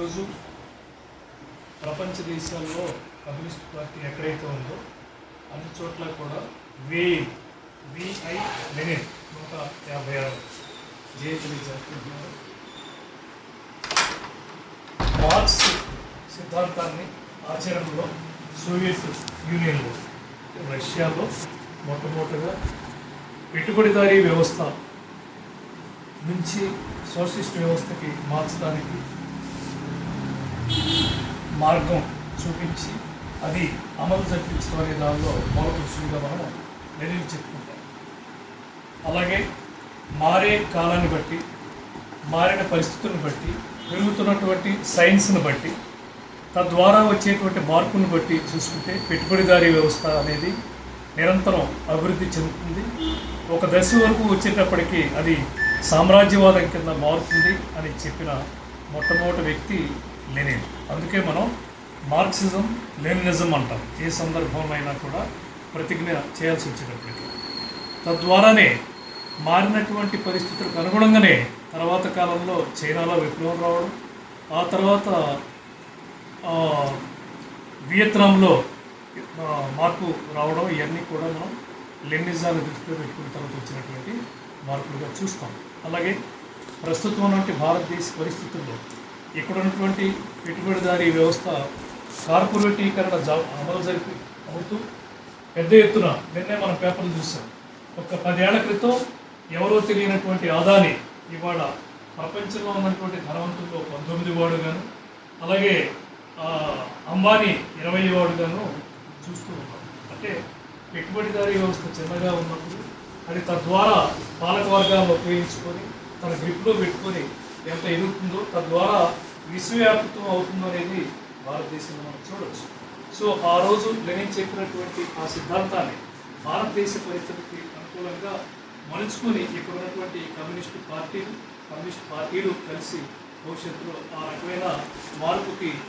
ఈరోజు ప్రపంచ దేశాల్లో కమ్యూనిస్ట్ పార్టీ ఎక్కడైతే ఉందో అన్ని చోట్ల కూడా విఐ లెనిన్ 156 జయంతిని జరుపుకుంటున్నారు. మార్క్స్ సిద్ధాంతాన్ని ఆచరణలో సోవియట్ యూనియన్లో రష్యాలో మొట్టమొదటిగా పెట్టుబడిదారీ వ్యవస్థ నుంచి సోషలిస్ట్ వ్యవస్థకి మార్చడానికి మార్గం చూపించి అది అమలు జరిపించడం అనే దానిలో మూల పురుషులుగా మనం లెనిన్ చెప్పుకుంటాం. అలాగే మారే కాలాన్ని బట్టి, మారిన పరిస్థితులను బట్టి, పెరుగుతున్నటువంటి సైన్స్ని బట్టి, తద్వారా వచ్చేటువంటి మార్పులను బట్టి చూసుకుంటే పెట్టుబడిదారీ వ్యవస్థ అనేది నిరంతరం అభివృద్ధి చెందుతుంది. ఒక దశ వరకు వచ్చేటప్పటికి అది సామ్రాజ్యవాదం కింద మారుతుంది అని చెప్పిన మొట్టమొదటి వ్యక్తి లెనిన్. అందుకే మనం మార్క్సిజం లెనినిజం అంటాం ఏ సందర్భంలో కూడా ప్రతిజ్ఞ చేయాల్సి వచ్చేటప్పటికి. తద్వారానే మారినటువంటి పరిస్థితులకు అనుగుణంగానే తర్వాత కాలంలో చైనాలో విప్లవం రావడం, ఆ తర్వాత వియత్నాంలో మార్పు రావడం, ఇవన్నీ కూడా మనం లెనినిజాన్ని దృష్టిలో పెట్టుకున్న తర్వాత వచ్చినటువంటి మార్పులుగా చూస్తాం. అలాగే ప్రస్తుతం ఉన్నటువంటి భారతదేశ పరిస్థితుల్లో ఇక్కడ ఉన్నటువంటి పెట్టుబడిదారీ వ్యవస్థ కార్పొరేటీకరణ అమలు అవుతూ పెద్ద ఎత్తున నిన్నే మనం పేపర్లు చూసాం. ఒక 10 ఏళ్ల క్రితం ఎవరో తెలియనటువంటి అదాని ఇవాళ ప్రపంచంలో ఉన్నటువంటి ధనవంతుల్లో 19 వాడుగాను, అలాగే అంబానీ 20 వాడుగాను చూస్తూ ఉన్నాం. అంటే పెట్టుబడిదారీ వ్యవస్థ చిన్నగా ఉన్నప్పుడు అది తద్వారా పాలక వర్గాలను ఉపయోగించుకొని తన గ్రిప్లో పెట్టుకొని ఎంత ఎదుగుతుందో తద్వారా విశ్వవ్యాప్తం అవుతుందో అనేది భారతదేశంలో మనం చూడవచ్చు. సో ఆ రోజు లెనిన్ చెప్పినటువంటి ఆ సిద్ధాంతాన్ని భారతదేశ పరిస్థితికి అనుకూలంగా మలుచుకొని ఇక్కడ ఉన్నటువంటి కమ్యూనిస్ట్ పార్టీలు కలిసి భవిష్యత్తులో ఆ రకమైన మార్పుకి